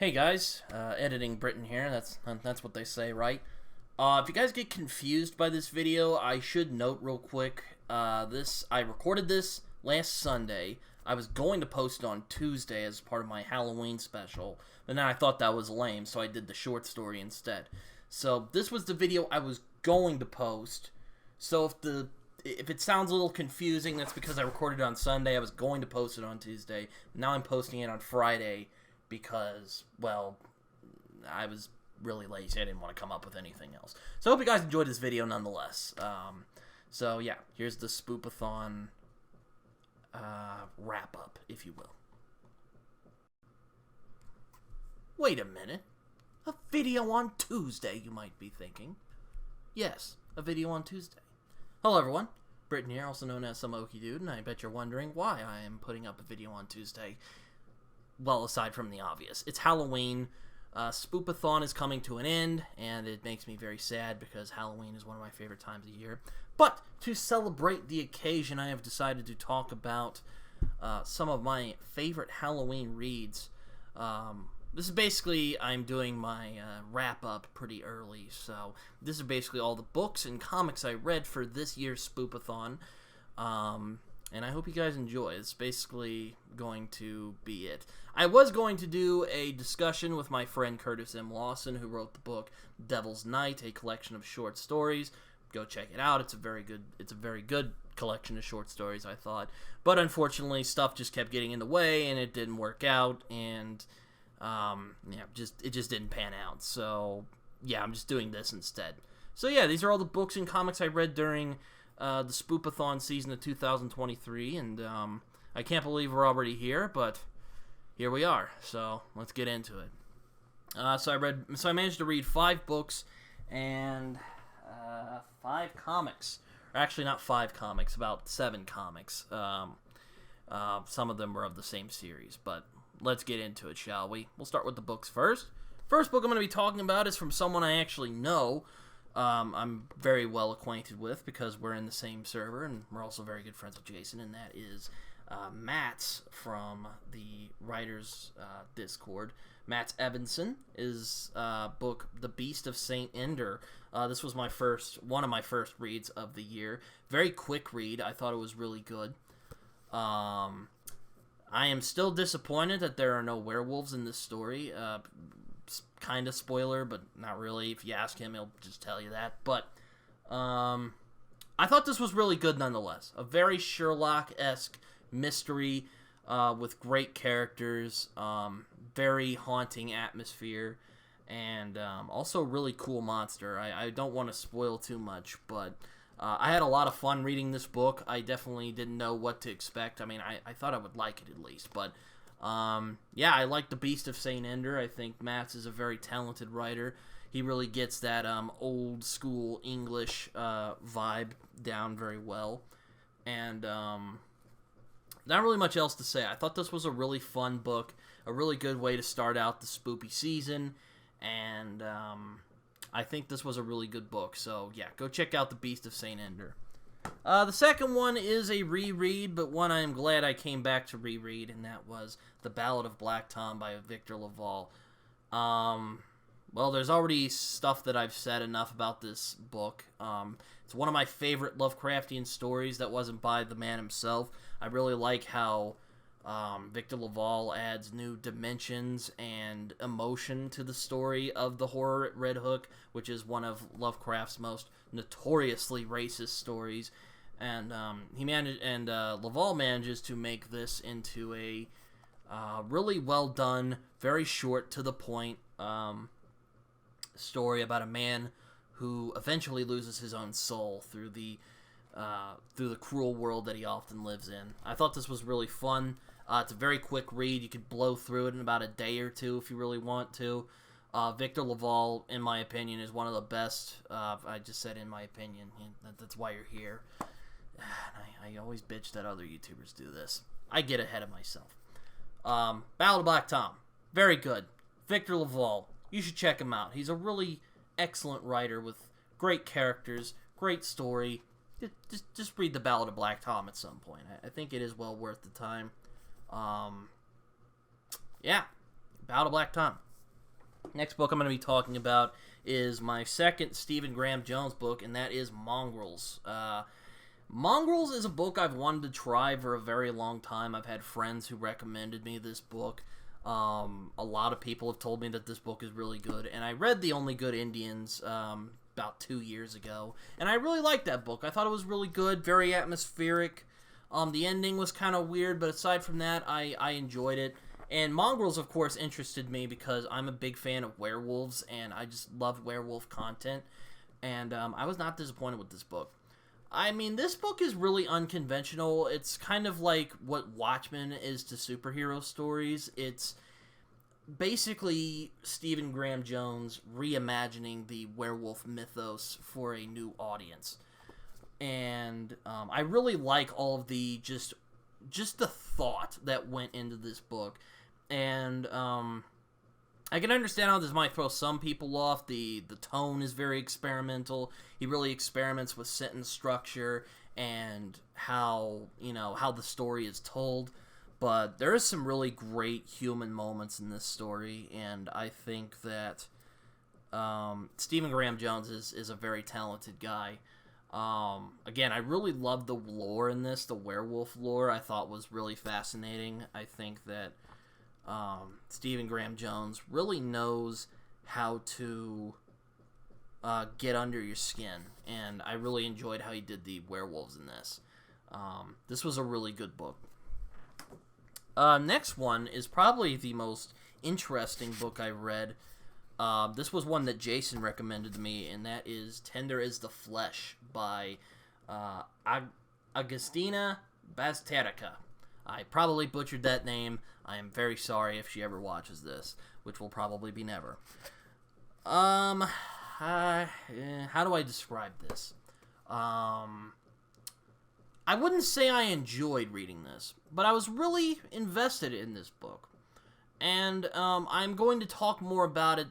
Hey guys, editing Britain here. That's what they say, right? If you guys get confused by this video, I should note real quick. I recorded this last Sunday. I was going to post it on Tuesday as part of my Halloween special, but then I thought that was lame, so I did the short story instead. So this was the video I was going to post. So if it sounds a little confusing, that's because I recorded it on Sunday. I was going to post it on Tuesday. Now I'm posting it on Friday because, well, I was really lazy. I didn't want to come up with anything else. So I hope you guys enjoyed this video nonetheless. So yeah, here's the Spoopathon wrap up, if you will. Wait a minute. A video on Tuesday, you might be thinking. Yes, a video on Tuesday. Hello everyone, Britain here, also known as Some Okie Dude, and I bet you're wondering why I am putting up a video on Tuesday. Well, aside from the obvious. It's Halloween. Spoopathon is coming to an end, and it makes me very sad because Halloween is one of my favorite times of year. But to celebrate the occasion, I have decided to talk about some of my favorite Halloween reads. This is basically, I'm doing my wrap-up pretty early, so this is basically all the books and comics I read for this year's Spoopathon. And I hope you guys enjoy. It's basically going to be it. I was going to do a discussion with my friend Curtis M. Lawson, who wrote the book Devil's Night, a collection of short stories. Go check it out. It's a very good collection of short stories, I thought. But unfortunately, stuff just kept getting in the way, and it didn't work out, and it just didn't pan out. So yeah, I'm just doing this instead. So yeah, these are all the books and comics I read during the Spoopathon season of 2023, and I can't believe we're already here, but here we are. So let's get into it. So I managed to read 5 books and 5 comics. Or actually, not 5 comics, about 7 comics. Some of them were of the same series, but let's get into it, shall we? We'll start with the books first. First book I'm going to be talking about is from someone I actually know. I'm very well acquainted with because we're in the same server, and we're also very good friends with Jason, and that is Matt's from the Writers Discord. Matt's Evanson is book The Beast of St. Ender. This was one of my first reads of the year. Very quick read. I thought it was really good. I am still disappointed that there are no werewolves in this story. Kind of spoiler, but not really. If you ask him, he'll just tell you that. But I thought this was really good nonetheless. A very Sherlock-esque mystery with great characters, very haunting atmosphere, and also a really cool monster. I don't want to spoil too much, but I had a lot of fun reading this book. I definitely didn't know what to expect. I mean, I thought I would like it at least, but yeah, I like The Beast of St. Ender. I think Matz is a very talented writer. He really gets that old school English vibe down very well. And not really much else to say. I thought this was a really fun book, a really good way to start out the spoopy season, and I think this was a really good book. So yeah, go check out The Beast of St. Ender. The second one is a reread, but one I am glad I came back to reread, and that was The Ballad of Black Tom by Victor LaValle. Well, there's already stuff that I've said enough about this book. It's one of my favorite Lovecraftian stories that wasn't by the man himself. I really like how Victor LaValle adds new dimensions and emotion to the story of the horror at Red Hook, which is one of Lovecraft's most notoriously racist stories. And LaValle manages to make this into a really well done, very short, to the point story about a man who eventually loses his own soul through the cruel world that he often lives in. I thought this was really fun. It's a very quick read. You could blow through it in about a day or two if you really want to. Victor LaValle, in my opinion, is one of the best. I just said in my opinion. That's why you're here. I always bitch that other YouTubers do this. I get ahead of myself. Ballad of Black Tom. Very good. Victor LaValle. You should check him out. He's a really excellent writer with great characters, great story. Just read The Ballad of Black Tom at some point. I think it is well worth the time. Yeah, Ballad of Black Tom. Next book I'm going to be talking about is my second Stephen Graham Jones book, and that is Mongrels. Mongrels is a book I've wanted to try for a very long time. I've had friends who recommended me this book. A lot of people have told me that this book is really good, and I read The Only Good Indians about 2 years ago, and I really liked that book. I thought it was really good, very atmospheric. The ending was kind of weird, but aside from that, I enjoyed it. And Mongrels, of course, interested me because I'm a big fan of werewolves, and I just love werewolf content. And I was not disappointed with this book. I mean, this book is really unconventional. It's kind of like what Watchmen is to superhero stories. It's basically Stephen Graham Jones reimagining the werewolf mythos for a new audience. And I really like all of the just the thought that went into this book. And I can understand how this might throw some people off. The tone is very experimental. He really experiments with sentence structure and how the story is told. But there is some really great human moments in this story, and I think that Stephen Graham Jones is a very talented guy. Again, I really love the lore in this. The werewolf lore I thought was really fascinating. I think that Stephen Graham Jones really knows how to get under your skin, and I really enjoyed how he did the werewolves in this. This was a really good book. Next one is probably the most interesting book I read. This was one that Jason recommended to me, and that is Tender is the Flesh by Agustina Bazterrica. I probably butchered that name. I am very sorry if she ever watches this, which will probably be never. How do I describe this? I wouldn't say I enjoyed reading this, but I was really invested in this book. And I'm going to talk more about it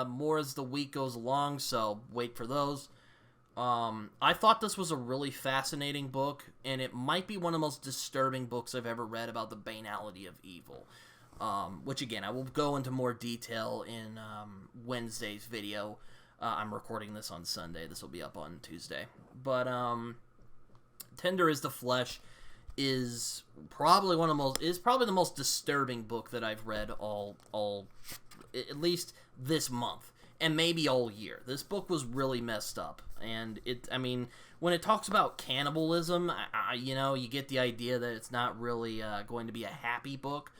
more as the week goes along, so wait for those. I thought this was a really fascinating book, and it might be one of the most disturbing books I've ever read about the banality of evil. Which, again, I will go into more detail in Wednesday's video. I'm recording this on Sunday. This will be up on Tuesday. But Tender is the Flesh is probably the most disturbing book that I've read all at least this month, and maybe all year. This book was really messed up, and when it talks about cannibalism, you get the idea that it's not really going to be a happy book,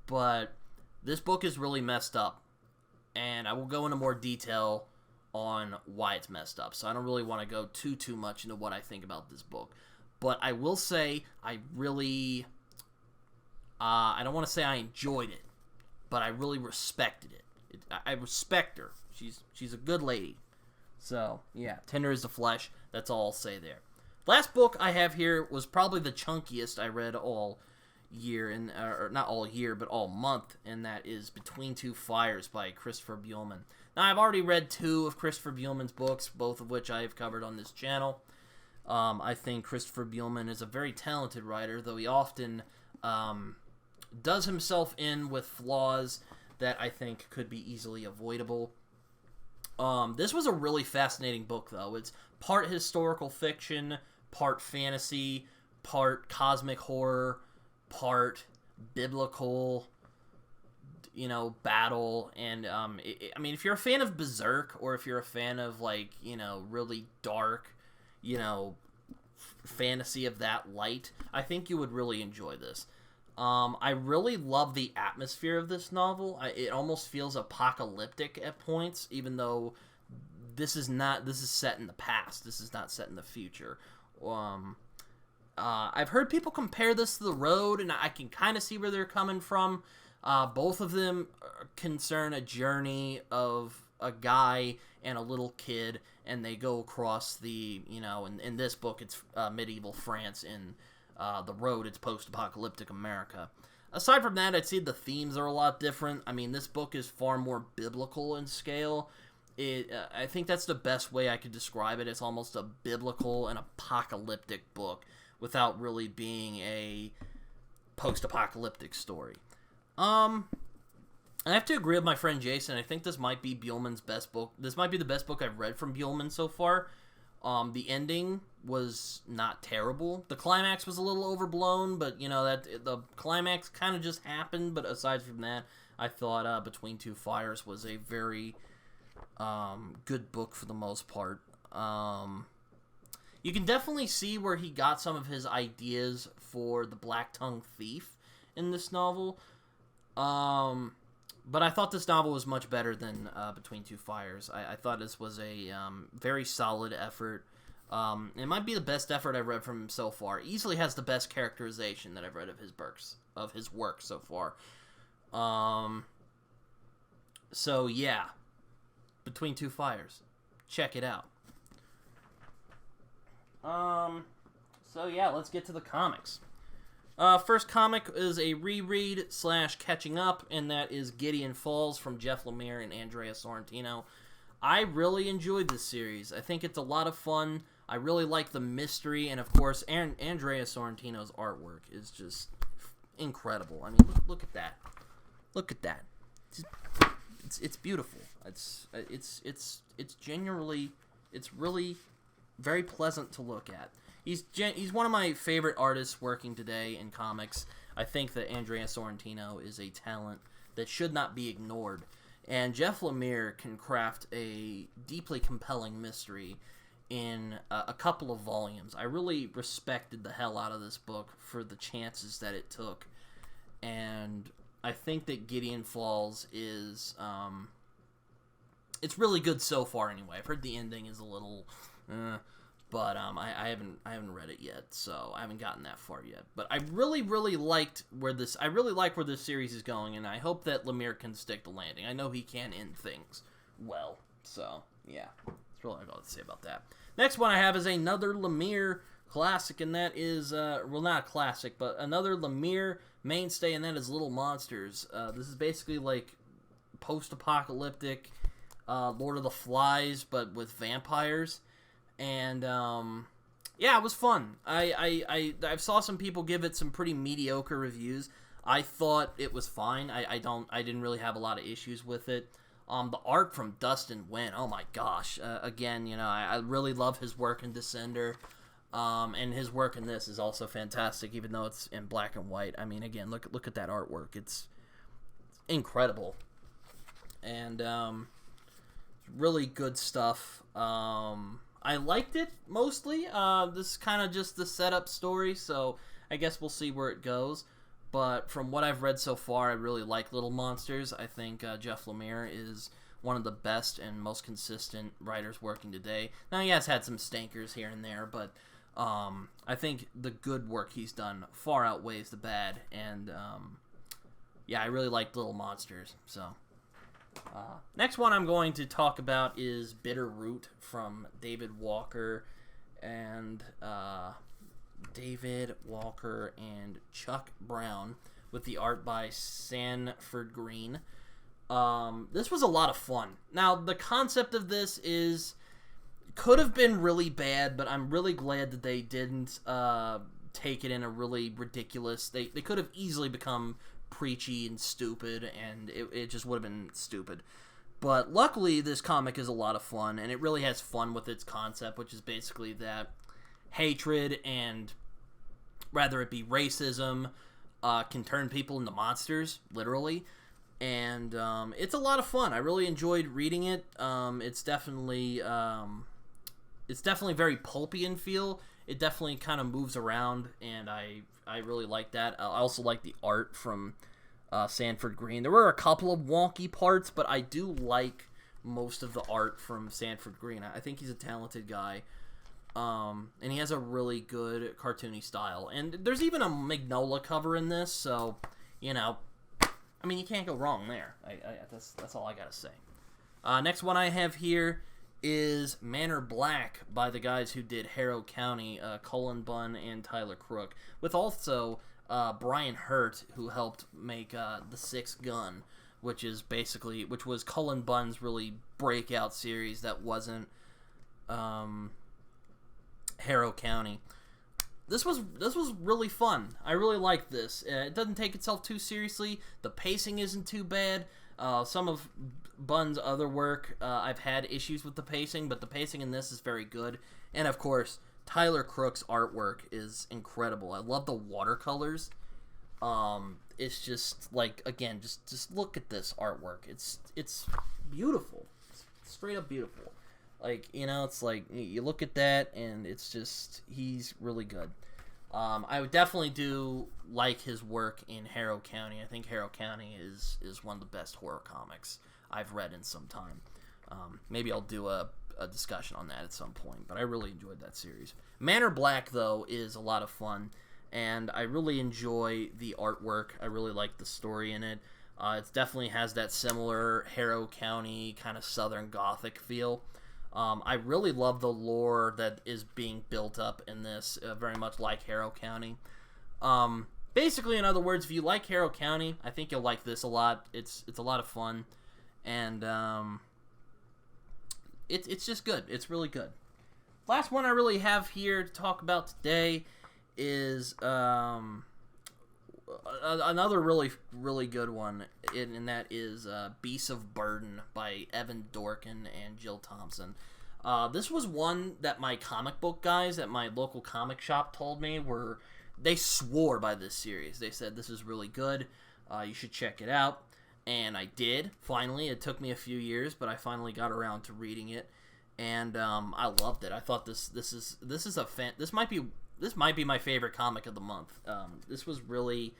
but this book is really messed up, and I will go into more detail on why it's messed up, so I don't really want to go too much into what I think about this book. But I will say, I really, I don't want to say I enjoyed it, but I really respected it. I respect her. She's a good lady. So, yeah, Tender is the Flesh. That's all I'll say there. Last book I have here was probably the chunkiest I read all year, or not all year, but all month, and that is Between Two Fires by Christopher Buehlman. Now, I've already read 2 of Christopher Buehlman's books, both of which I have covered on this channel. I think Christopher Buehlman is a very talented writer, though he often does himself in with flaws that I think could be easily avoidable. This was a really fascinating book, though. It's part historical fiction, part fantasy, part cosmic horror, part biblical, battle. And, if you're a fan of Berserk, or if you're a fan of, really dark, fantasy of that light, I think you would really enjoy this. I really love the atmosphere of this novel. It almost feels apocalyptic at points, even though this is set in the past. This is not set in the future. I've heard people compare this to The Road, and I can kind of see where they're coming from. Both of them concern a journey of a guy and a little kid, and they go across the, in this book it's medieval France, in The Road it's post-apocalyptic America. Aside from that, I'd say the themes are a lot different. This book is far more biblical in scale. I think that's the best way I could describe it. It's almost a biblical and apocalyptic book without really being a post-apocalyptic story. I have to agree with my friend Jason. I think this might be Buellman's best book. This might be the best book I've read from Buellman so far. The ending was not terrible. The climax was a little overblown, but that the climax kind of just happened. But aside from that, I thought Between Two Fires was a very good book for the most part. You can definitely see where he got some of his ideas for the Black Tongue Thief in this novel. But I thought this novel was much better than Between Two Fires. I thought this was a very solid effort. It might be the best effort I've read from him so far. Easily has the best characterization that I've read of his work so far. So yeah, Between Two Fires, check it out. So yeah, let's get to the comics. First comic is a reread / catching up, and that is Gideon Falls from Jeff Lemire and Andrea Sorrentino. I really enjoyed this series. I think it's a lot of fun. I really like the mystery, and of course, Andrea Sorrentino's artwork is just incredible. I mean, look at that. Look at that. It's beautiful. It's genuinely, it's really very pleasant to look at. He's one of my favorite artists working today in comics. I think that Andrea Sorrentino is a talent that should not be ignored. And Jeff Lemire can craft a deeply compelling mystery in a couple of volumes. I really respected the hell out of this book for the chances that it took. And I think that Gideon Falls is... it's really good so far anyway. I've heard the ending is a little... But I haven't read it yet, so I haven't gotten that far yet. But I really like where this series is going, and I hope that Lemire can stick the landing. I know he can end things well, so yeah, that's really all I got to say about that. Next one I have is another Lemire classic, and that is not a classic, but another Lemire mainstay, and that is Little Monsters. This is basically like post-apocalyptic Lord of the Flies, but with vampires. And yeah, it was fun. I saw some people give it some pretty mediocre reviews. I thought it was fine. I didn't really have a lot of issues with it. The art from Dustin Nguyen, oh my gosh. Again, I really love his work in Descender. And his work in this is also fantastic, even though it's in black and white. I mean, again, look at that artwork. It's incredible. And really good stuff. I liked it, mostly. This is kind of just the setup story, so I guess we'll see where it goes. But from what I've read so far, I really like Little Monsters. I think Jeff Lemire is one of the best and most consistent writers working today. Now, he has had some stinkers here and there, but I think the good work he's done far outweighs the bad. And, yeah, I really like Little Monsters, so... next one I'm going to talk about is Bitter Root from David Walker and Chuck Brown, with the art by Sanford Green. This was a lot of fun. Now, the concept of this could have been really bad, but I'm really glad that they didn't take it in a really ridiculous... They could have easily become preachy and stupid, and it just would have been stupid. But luckily, this comic is a lot of fun, and it really has fun with its concept, which is basically that hatred and, rather it be racism, can turn people into monsters, literally. And it's a lot of fun. I really enjoyed reading it. It's definitely very pulpy in feel. It definitely kind of moves around, and I really like that. I also like the art from Sanford Green. There were a couple of wonky parts, but I do like most of the art from Sanford Green. I think he's a talented guy, and he has a really good cartoony style. And there's even a Magnolia cover in this, so, I mean, you can't go wrong there. That's all I gotta say. Next one I have here is Manor Black by the guys who did Harrow County, Cullen Bunn and Tyler Crook, with also Brian Hurt, who helped make The Sixth Gun, which was Cullen Bunn's really breakout series that wasn't Harrow County. This was really fun. I really liked this. It doesn't take itself too seriously. The pacing isn't too bad. Some of Bun's other work, I've had issues with the pacing, but the pacing in this is very good. And of course, Tyler Crook's artwork is incredible. I love the watercolors. It's just like, again, just look at this artwork. It's beautiful. It's straight up beautiful. Like, you know, it's like you look at that and it's just, he's really good. I would definitely do like his work in Harrow County. I think Harrow County is one of the best horror comics I've read in some time. Maybe I'll do a discussion on that at some point, but I really enjoyed that series. Manor Black, though, is a lot of fun, and I really enjoy the artwork. I really like the story in it. It definitely has that similar Harrow County kind of Southern Gothic feel. I really love the lore that is being built up in this, very much like Harrow County. Basically, in other words, if you like Harrow County, I think you'll like this a lot. It's a lot of fun, and it's just good. It's really good. Last one I really have here to talk about today is another really good one, and that is Beasts of Burden by Evan Dorkin and Jill Thompson. This was one that my comic book guys at my local comic shop told me they swore by this series. They said this is really good. You should check it out, and I did. Finally, it took me a few years, but I finally got around to reading it, and I loved it. I thought this might be my favorite comic of the month. This was really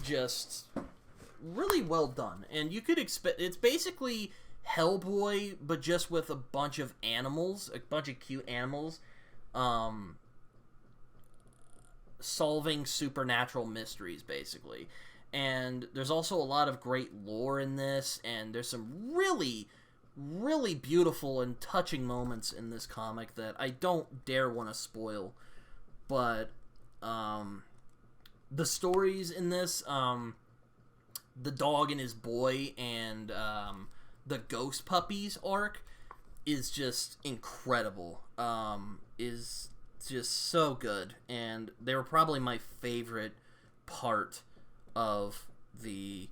just really well done, and you could expect it's basically Hellboy, but just with a bunch of animals, a bunch of cute animals, solving supernatural mysteries, basically. And there's also a lot of great lore in this, and there's some really beautiful and touching moments in this comic that I don't dare want to spoil. But the stories in this, the dog and his boy and the ghost puppies arc is just incredible. Is just so good, and they were probably my favorite part of the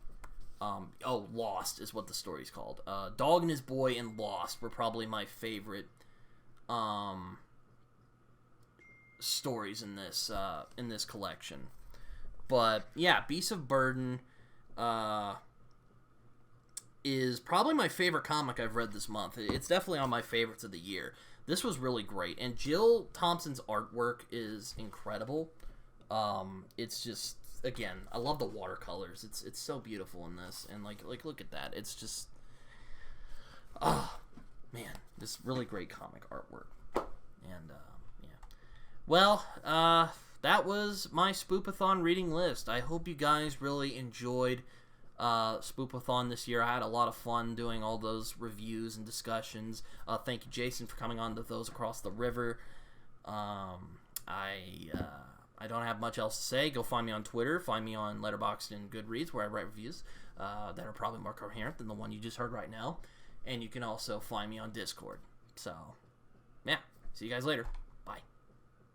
Lost is what the story's called. Dog and His Boy and Lost were probably my favorite stories in this collection. But yeah, Beasts of Burden is probably my favorite comic I've read this month. It's definitely on my favorites of the year. This was really great, and Jill Thompson's artwork is incredible. It's just, again, I love the watercolors. It's so beautiful in this, and like look at that. It's just, man, this really great comic artwork. And yeah, well, that was my Spoopathon reading list. I hope you guys really enjoyed Spoopathon this year. I had a lot of fun doing all those reviews and discussions. Thank you, Jason, for coming on to those across the river. I don't have much else to say. Go find me on Twitter. Find me on Letterboxd and Goodreads, where I write reviews that are probably more coherent than the one you just heard right now. And you can also find me on Discord. So, yeah. See you guys later.